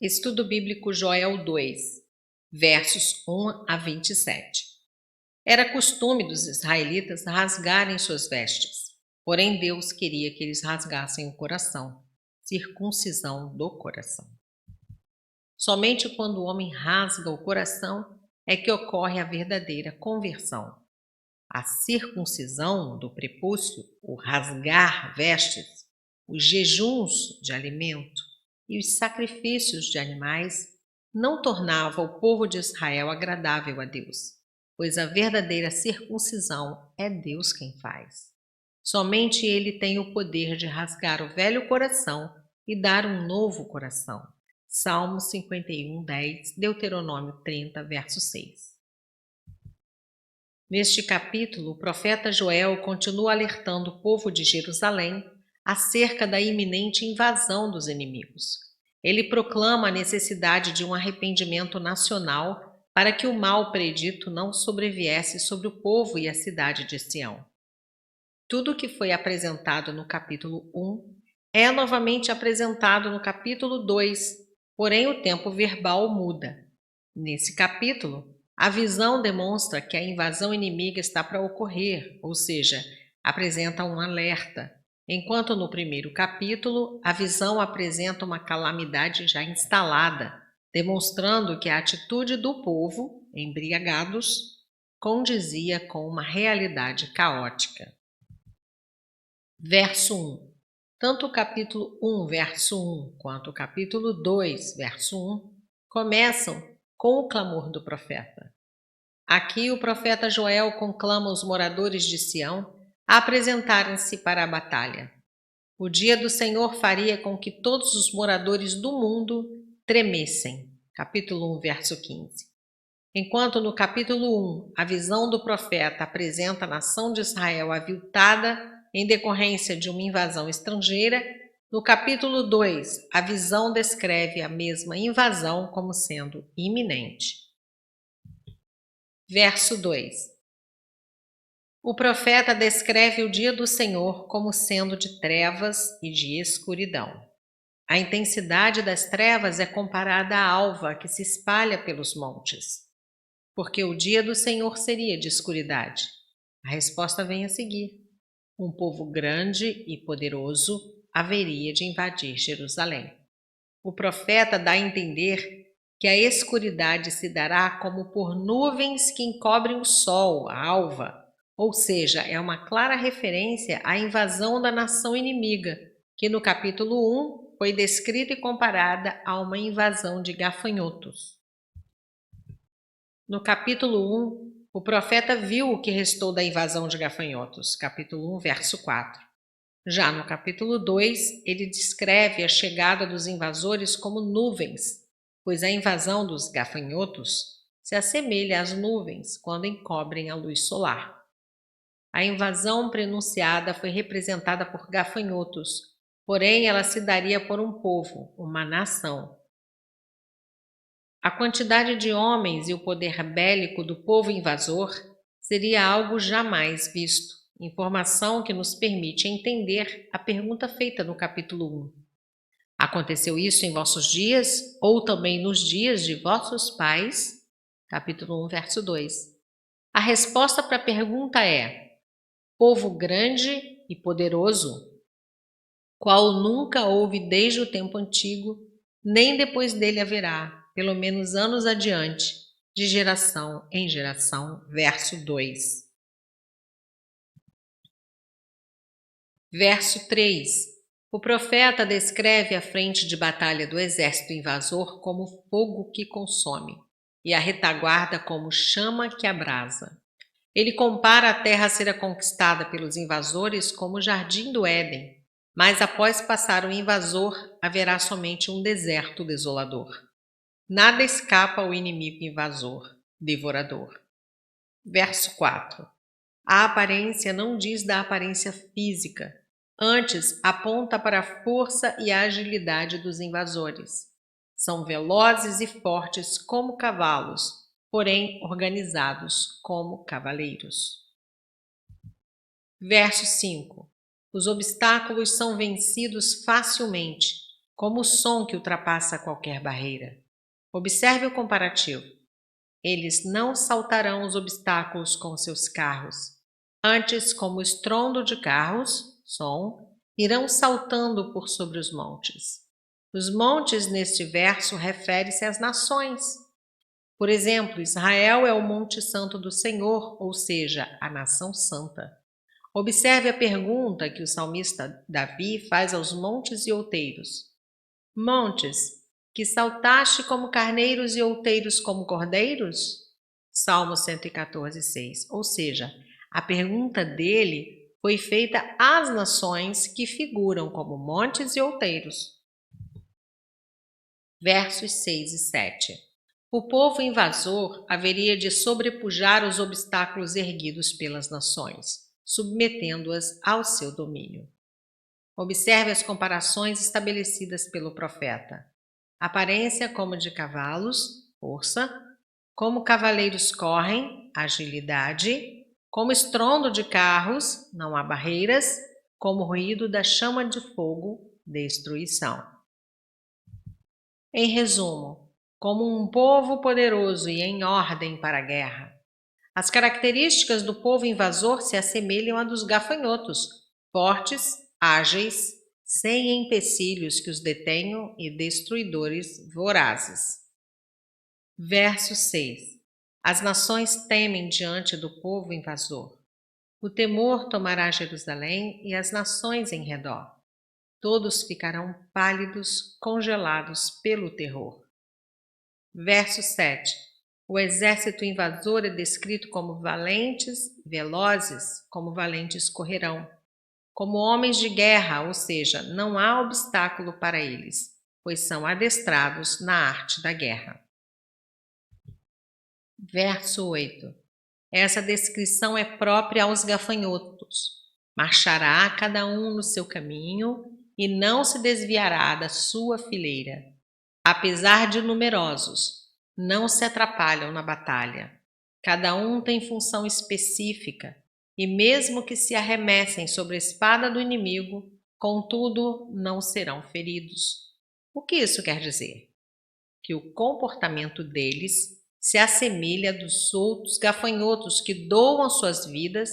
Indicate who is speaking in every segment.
Speaker 1: Estudo Bíblico Joel 2, versos 1 a 27. Era costume dos israelitas rasgarem suas vestes, porém Deus queria que eles rasgassem o coração, circuncisão do coração. Somente quando o homem rasga o coração é que ocorre a verdadeira conversão. A circuncisão do prepúcio, o rasgar vestes, os jejuns de alimento e os sacrifícios de animais não tornava o povo de Israel agradável a Deus, pois a verdadeira circuncisão é Deus quem faz. Somente Ele tem o poder de rasgar o velho coração e dar um novo coração. Salmo 51, 10, Deuteronômio 30, verso 6. Neste capítulo, o profeta Joel continua alertando o povo de Jerusalém acerca da iminente invasão dos inimigos. Ele proclama a necessidade de um arrependimento nacional para que o mal predito não sobreviesse sobre o povo e a cidade de Sião. Tudo o que foi apresentado no capítulo 1 é novamente apresentado no capítulo 2, porém o tempo verbal muda. Nesse capítulo, a visão demonstra que a invasão inimiga está para ocorrer, ou seja, apresenta um alerta, enquanto no primeiro capítulo a visão apresenta uma calamidade já instalada, demonstrando que a atitude do povo, embriagados, condizia com uma realidade caótica. Verso 1. Tanto o capítulo 1, verso 1, quanto o capítulo 2, verso 1, começam com o clamor do profeta. Aqui o profeta Joel conclama os moradores de Sião a apresentarem-se para a batalha. O dia do Senhor faria com que todos os moradores do mundo tremessem. Capítulo 1, verso 15. Enquanto no capítulo 1 a visão do profeta apresenta a nação de Israel aviltada em decorrência de uma invasão estrangeira, no capítulo 2 a visão descreve a mesma invasão como sendo iminente. Verso 2. O profeta descreve o dia do Senhor como sendo de trevas e de escuridão. A intensidade das trevas é comparada à alva que se espalha pelos montes. Porque o dia do Senhor seria de escuridade? A resposta vem a seguir. Um povo grande e poderoso haveria de invadir Jerusalém. O profeta dá a entender que a escuridade se dará como por nuvens que encobrem o sol, a alva, ou seja, é uma clara referência à invasão da nação inimiga, que no capítulo 1 foi descrita e comparada a uma invasão de gafanhotos. No capítulo 1, o profeta viu o que restou da invasão de gafanhotos, capítulo 1, verso 4. Já no capítulo 2, ele descreve a chegada dos invasores como nuvens, pois a invasão dos gafanhotos se assemelha às nuvens quando encobrem a luz solar. A invasão prenunciada foi representada por gafanhotos, porém ela se daria por um povo, uma nação. A quantidade de homens e o poder bélico do povo invasor seria algo jamais visto, informação que nos permite entender a pergunta feita no capítulo 1. Aconteceu isso em vossos dias ou também nos dias de vossos pais? Capítulo 1, verso 2. A resposta para a pergunta é: povo grande e poderoso, qual nunca houve desde o tempo antigo, nem depois dele haverá, pelo menos anos adiante, de geração em geração. Verso 2. Verso 3. O profeta descreve a frente de batalha do exército invasor como fogo que consome e a retaguarda como chama que abrasa. Ele compara a terra a ser conquistada pelos invasores como o jardim do Éden, mas após passar o invasor, haverá somente um deserto desolador. Nada escapa ao inimigo invasor, devorador. Verso 4. A aparência não diz da aparência física, antes aponta para a força e a agilidade dos invasores. São velozes e fortes como cavalos, porém organizados como cavaleiros. Verso 5. Os obstáculos são vencidos facilmente como o som que ultrapassa qualquer barreira. Observe o comparativo. Eles não saltarão os obstáculos com seus carros. Antes, como o estrondo de carros, som, irão saltando por sobre os montes. Os montes neste verso refere-se às nações. Por exemplo, Israel é o Monte Santo do Senhor, ou seja, a nação santa. Observe a pergunta que o salmista Davi faz aos montes e outeiros. Montes, que saltaste como carneiros e outeiros como cordeiros? Salmo 114, 6. Ou seja, a pergunta dele foi feita às nações que figuram como montes e outeiros. Versos 6 e 7. O povo invasor haveria de sobrepujar os obstáculos erguidos pelas nações, submetendo-as ao seu domínio. Observe as comparações estabelecidas pelo profeta. Aparência como de cavalos, força, como cavaleiros correm, agilidade, como estrondo de carros, não há barreiras, como ruído da chama de fogo, destruição. Em resumo, como um povo poderoso e em ordem para a guerra. As características do povo invasor se assemelham à dos gafanhotos, fortes, ágeis, sem empecilhos que os detenham e destruidores vorazes. Verso 6. As nações temem diante do povo invasor. O temor tomará Jerusalém e as nações em redor. Todos ficarão pálidos, congelados pelo terror. Verso 7. O exército invasor é descrito como valentes, velozes, como valentes correrão. Como homens de guerra, ou seja, não há obstáculo para eles, pois são adestrados na arte da guerra. Verso 8. Essa descrição é própria aos gafanhotos. Marchará cada um no seu caminho e não se desviará da sua fileira. Apesar de numerosos, não se atrapalham na batalha. Cada um tem função específica, e mesmo que se arremessem sobre a espada do inimigo, contudo não serão feridos. O que isso quer dizer? Que o comportamento deles se assemelha dos outros gafanhotos que doam suas vidas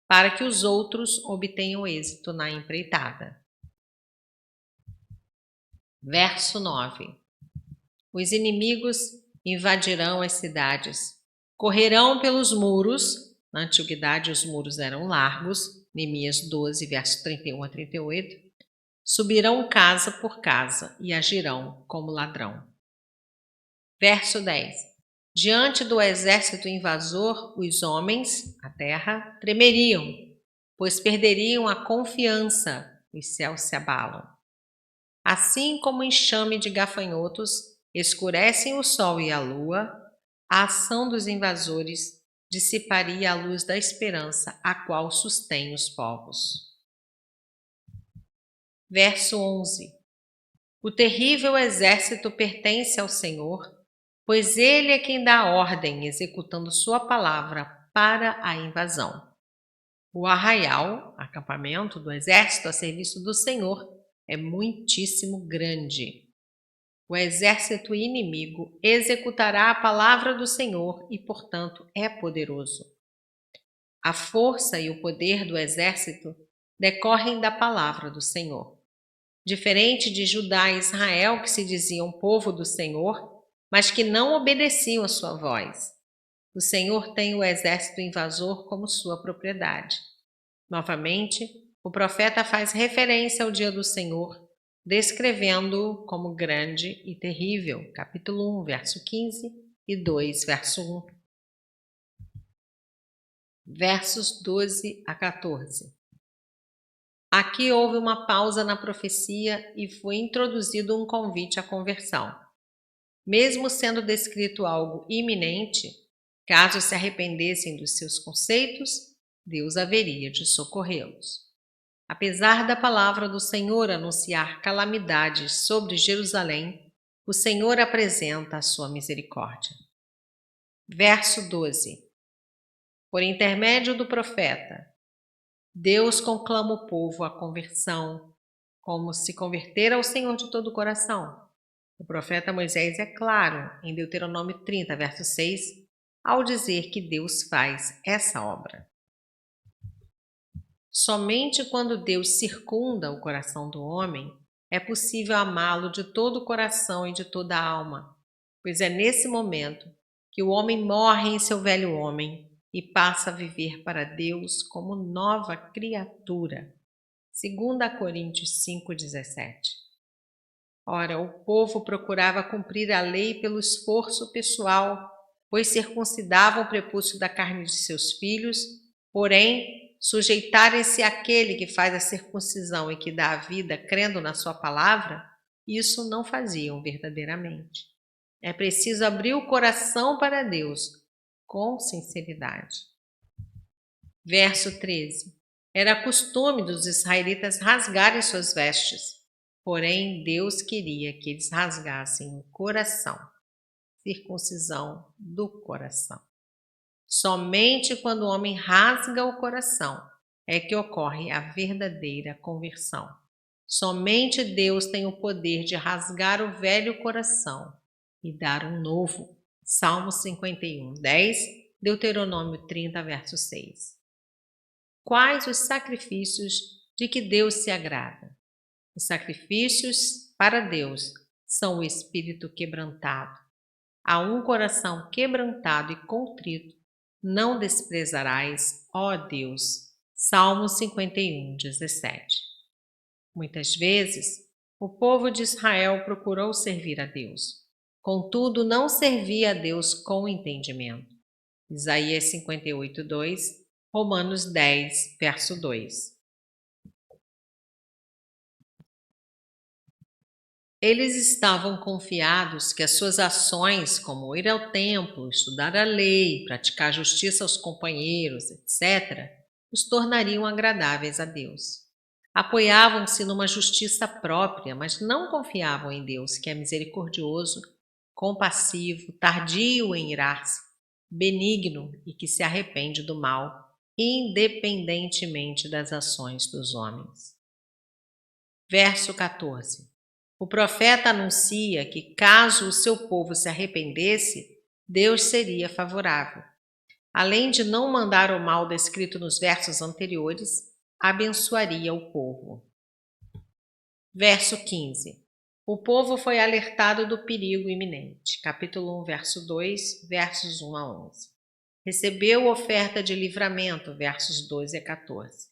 Speaker 1: para que os outros obtenham êxito na empreitada. Verso 9. Os inimigos invadirão as cidades, correrão pelos muros. Na antiguidade os muros eram largos, Neemias 12, verso 31 a 38. Subirão casa por casa e agirão como ladrão. Verso 10. Diante do exército invasor, os homens, a terra, tremeriam, pois perderiam a confiança, os céus se abalam. Assim como o enxame de gafanhotos escurecem o sol e a lua, a ação dos invasores dissiparia a luz da esperança, a qual sustém os povos. Verso 11. O terrível exército pertence ao Senhor, pois Ele é quem dá ordem, executando sua palavra para a invasão. O arraial, acampamento do exército a serviço do Senhor, é muitíssimo grande. O exército inimigo executará a palavra do Senhor e, portanto, é poderoso. A força e o poder do exército decorrem da palavra do Senhor. Diferente de Judá e Israel, que se diziam povo do Senhor, mas que não obedeciam a sua voz. O Senhor tem o exército invasor como sua propriedade. Novamente, o profeta faz referência ao dia do Senhor, descrevendo-o como grande e terrível. Capítulo 1, verso 15 e 2, verso 1. Versos 12 a 14. Aqui houve uma pausa na profecia e foi introduzido um convite à conversão. Mesmo sendo descrito algo iminente, caso se arrependessem dos seus conceitos, Deus haveria de socorrê-los. Apesar da palavra do Senhor anunciar calamidades sobre Jerusalém, o Senhor apresenta a sua misericórdia. Verso 12. Por intermédio do profeta, Deus conclama o povo à conversão, como se converter ao Senhor de todo o coração. O profeta Moisés é claro em Deuteronômio 30, verso 6, ao dizer que Deus faz essa obra. Somente quando Deus circunda o coração do homem é possível amá-lo de todo o coração e de toda a alma, pois é nesse momento que o homem morre em seu velho homem e passa a viver para Deus como nova criatura. 2 Coríntios 5,17. Ora, o povo procurava cumprir a lei pelo esforço pessoal, pois circuncidavam o prepúcio da carne de seus filhos, porém, sujeitarem-se àquele que faz a circuncisão e que dá a vida crendo na sua palavra, isso não faziam verdadeiramente. É preciso abrir o coração para Deus, com sinceridade. Verso 13. Era costume dos israelitas rasgarem suas vestes, porém Deus queria que eles rasgassem o coração, circuncisão do coração. Somente quando o homem rasga o coração é que ocorre a verdadeira conversão. Somente Deus tem o poder de rasgar o velho coração e dar um novo. Salmo 51, 10, Deuteronômio 30, verso 6. Quais os sacrifícios de que Deus se agrada? Os sacrifícios para Deus são o espírito quebrantado. A um coração quebrantado e contrito não desprezarás, ó Deus. Salmo 51, 17. Muitas vezes, o povo de Israel procurou servir a Deus. Contudo, não servia a Deus com entendimento. Isaías 58, 2, Romanos 10, verso 2. Eles estavam confiados que as suas ações, como ir ao templo, estudar a lei, praticar justiça aos companheiros, etc., os tornariam agradáveis a Deus. Apoiavam-se numa justiça própria, mas não confiavam em Deus, que é misericordioso, compassivo, tardio em irar-se, benigno e que se arrepende do mal, independentemente das ações dos homens. Verso 14. O profeta anuncia que, caso o seu povo se arrependesse, Deus seria favorável. Além de não mandar o mal descrito nos versos anteriores, abençoaria o povo. Verso 15. O povo foi alertado do perigo iminente. Capítulo 1, verso 2, versos 1 a 11. Recebeu oferta de livramento, versos 12 a 14.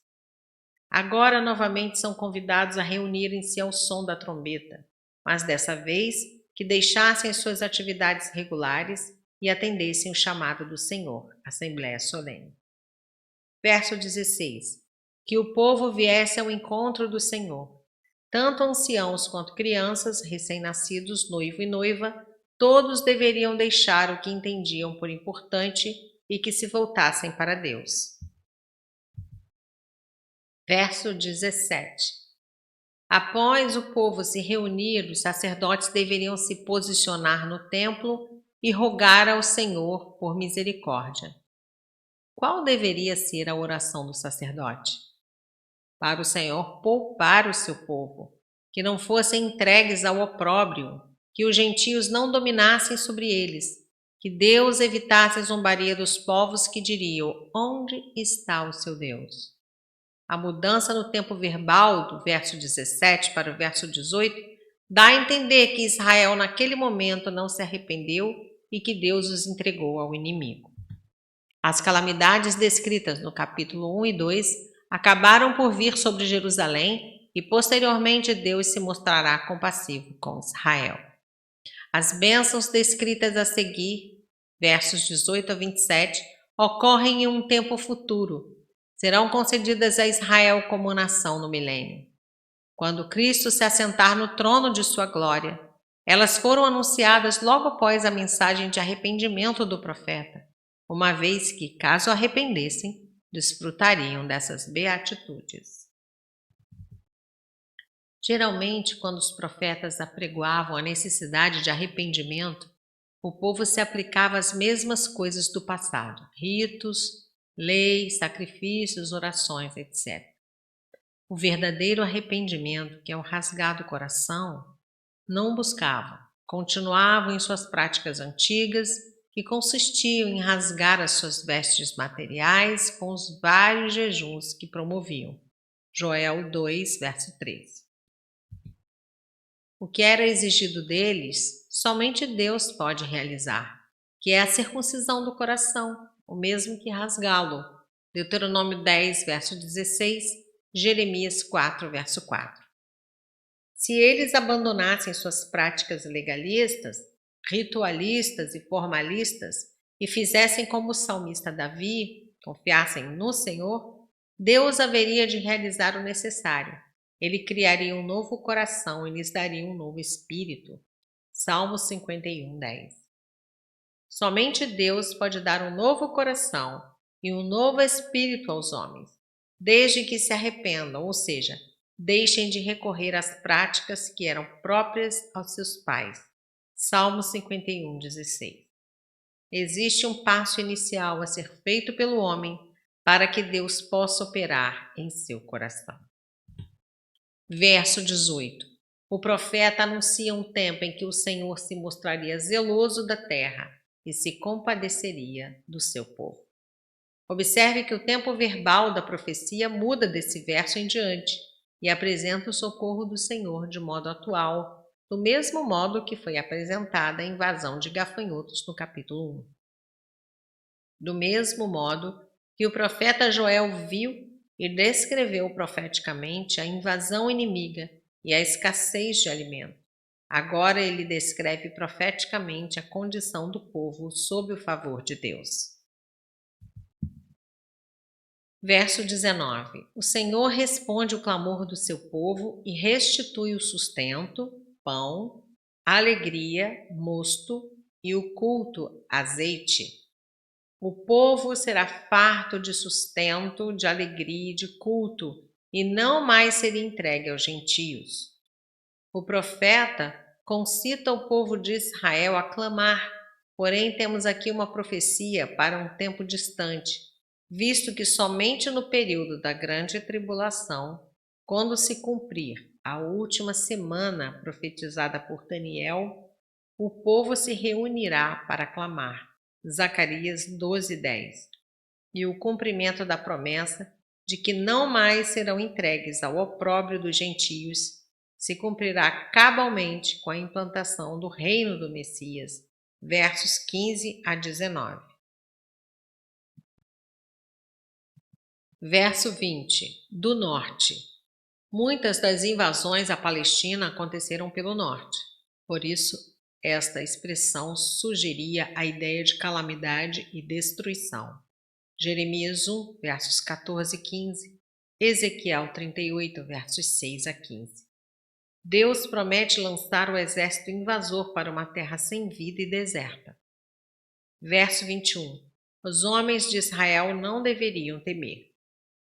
Speaker 1: Agora novamente são convidados a reunirem-se ao som da trombeta, mas dessa vez que deixassem as suas atividades regulares e atendessem o chamado do Senhor, Assembleia Solene. Verso 16. Que o povo viesse ao encontro do Senhor. Tanto anciãos quanto crianças, recém-nascidos, noivo e noiva, todos deveriam deixar o que entendiam por importante e que se voltassem para Deus. Verso 17. Após o povo se reunir, os sacerdotes deveriam se posicionar no templo e rogar ao Senhor por misericórdia. Qual deveria ser a oração do sacerdote? Para o Senhor poupar o seu povo, que não fossem entregues ao opróbrio, que os gentios não dominassem sobre eles, que Deus evitasse a zombaria dos povos que diriam: onde está o seu Deus? A mudança no tempo verbal do verso 17 para o verso 18 dá a entender que Israel naquele momento não se arrependeu e que Deus os entregou ao inimigo. As calamidades descritas no capítulo 1 e 2 acabaram por vir sobre Jerusalém e posteriormente Deus se mostrará compassivo com Israel. As bênçãos descritas a seguir, versos 18 a 27, ocorrem em um tempo futuro. Serão concedidas a Israel como nação no milênio. Quando Cristo se assentar no trono de sua glória, elas foram anunciadas logo após a mensagem de arrependimento do profeta, uma vez que, caso arrependessem, desfrutariam dessas beatitudes. Geralmente, quando os profetas apregoavam a necessidade de arrependimento, o povo se aplicava às mesmas coisas do passado, ritos, leis, sacrifícios, orações, etc. O verdadeiro arrependimento, que é o rasgar do coração, não buscavam, continuavam em suas práticas antigas, que consistiam em rasgar as suas vestes materiais com os vários jejuns que promoviam. Joel 2, verso 13. O que era exigido deles, somente Deus pode realizar, que é a circuncisão do coração, o mesmo que rasgá-lo. Deuteronômio 10, verso 16, Jeremias 4, verso 4. Se eles abandonassem suas práticas legalistas, ritualistas e formalistas e fizessem como o salmista Davi, confiassem no Senhor, Deus haveria de realizar o necessário. Ele criaria um novo coração e lhes daria um novo espírito. Salmo 51, 10. Somente Deus pode dar um novo coração e um novo espírito aos homens, desde que se arrependam, ou seja, deixem de recorrer às práticas que eram próprias aos seus pais. Salmo 51, 16. Existe um passo inicial a ser feito pelo homem para que Deus possa operar em seu coração. Verso 18. O profeta anuncia um tempo em que o Senhor se mostraria zeloso da terra e se compadeceria do seu povo. Observe que o tempo verbal da profecia muda desse verso em diante e apresenta o socorro do Senhor de modo atual, do mesmo modo que foi apresentada a invasão de gafanhotos no capítulo 1. Do mesmo modo que o profeta Joel viu e descreveu profeticamente a invasão inimiga e a escassez de alimento, agora ele descreve profeticamente a condição do povo sob o favor de Deus. Verso 19. O Senhor responde o clamor do seu povo e restitui o sustento, pão, a alegria, mosto e o culto, azeite. O povo será farto de sustento, de alegria e de culto, e não mais será entregue aos gentios. O profeta concita o povo de Israel a clamar, porém temos aqui uma profecia para um tempo distante, visto que somente no período da grande tribulação, quando se cumprir a última semana profetizada por Daniel, o povo se reunirá para clamar. Zacarias 12:10. E o cumprimento da promessa de que não mais serão entregues ao opróbrio dos gentios se cumprirá cabalmente com a implantação do reino do Messias. Versos 15 a 19. Verso 20. Do norte. Muitas das invasões à Palestina aconteceram pelo norte. Por isso, esta expressão sugeria a ideia de calamidade e destruição. Jeremias 1, versos 14 e 15, Ezequiel 38, versos 6 a 15. Deus promete lançar o exército invasor para uma terra sem vida e deserta. Verso 21. Os homens de Israel não deveriam temer.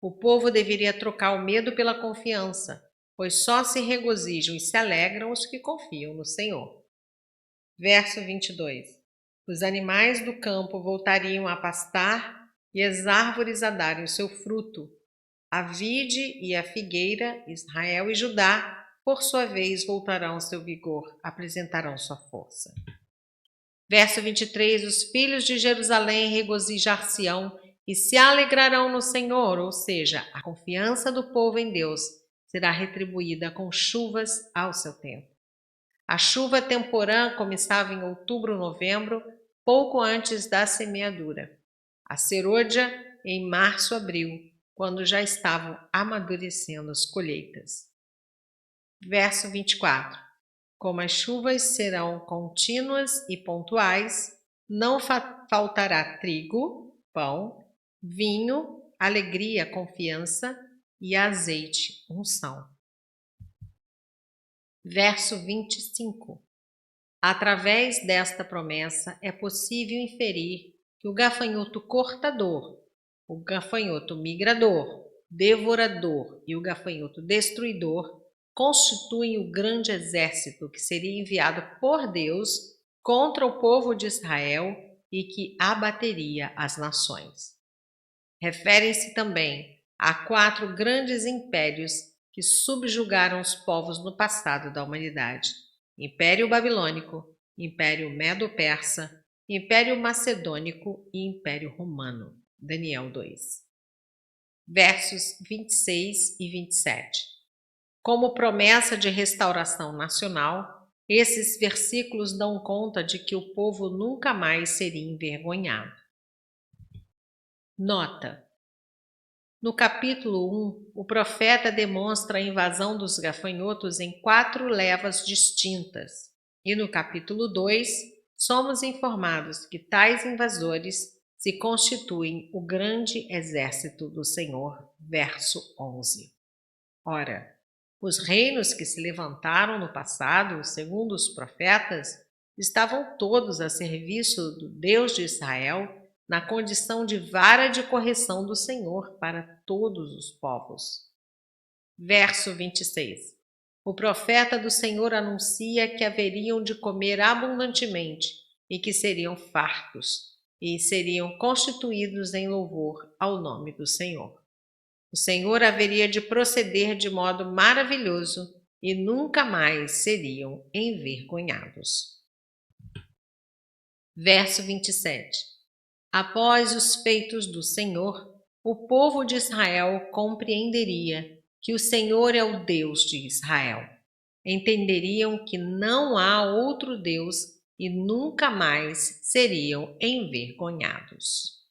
Speaker 1: O povo deveria trocar o medo pela confiança, pois só se regozijam e se alegram os que confiam no Senhor. Verso 22. Os animais do campo voltariam a pastar e as árvores a darem o seu fruto. A vide e a figueira, Israel e Judá, por sua vez, voltarão ao seu vigor, apresentarão sua força. Verso 23. Os filhos de Jerusalém regozijar-se-ão e se alegrarão no Senhor, ou seja, a confiança do povo em Deus será retribuída com chuvas ao seu tempo. A chuva temporã começava em outubro, novembro, pouco antes da semeadura. A serôdia em março, abril, quando já estavam amadurecendo as colheitas. Verso 24. Como as chuvas serão contínuas e pontuais, não faltará trigo, pão, vinho, alegria, confiança e azeite, unção. Verso 25. Através desta promessa é possível inferir que o gafanhoto cortador, o gafanhoto migrador, devorador e o gafanhoto destruidor constituem o grande exército que seria enviado por Deus contra o povo de Israel e que abateria as nações. Referem-se também Há 4 grandes impérios que subjugaram os povos no passado da humanidade: Império Babilônico, Império Medo-Persa, Império Macedônico e Império Romano. Daniel 2. Versos 26 e 27. Como promessa de restauração nacional, esses versículos dão conta de que o povo nunca mais seria envergonhado. Nota: no capítulo 1, o profeta demonstra a invasão dos gafanhotos em 4 levas distintas, e no capítulo 2, somos informados que tais invasores se constituem o grande exército do Senhor. Verso 11. Ora, os reinos que se levantaram no passado, segundo os profetas, estavam todos a serviço do Deus de Israel, na condição de vara de correção do Senhor para todos os povos. Verso 26. O profeta do Senhor anuncia que haveriam de comer abundantemente e que seriam fartos e seriam constituídos em louvor ao nome do Senhor. O Senhor haveria de proceder de modo maravilhoso e nunca mais seriam envergonhados. Verso 27. Após os feitos do Senhor, o povo de Israel compreenderia que o Senhor é o Deus de Israel. Entenderiam que não há outro Deus e nunca mais seriam envergonhados.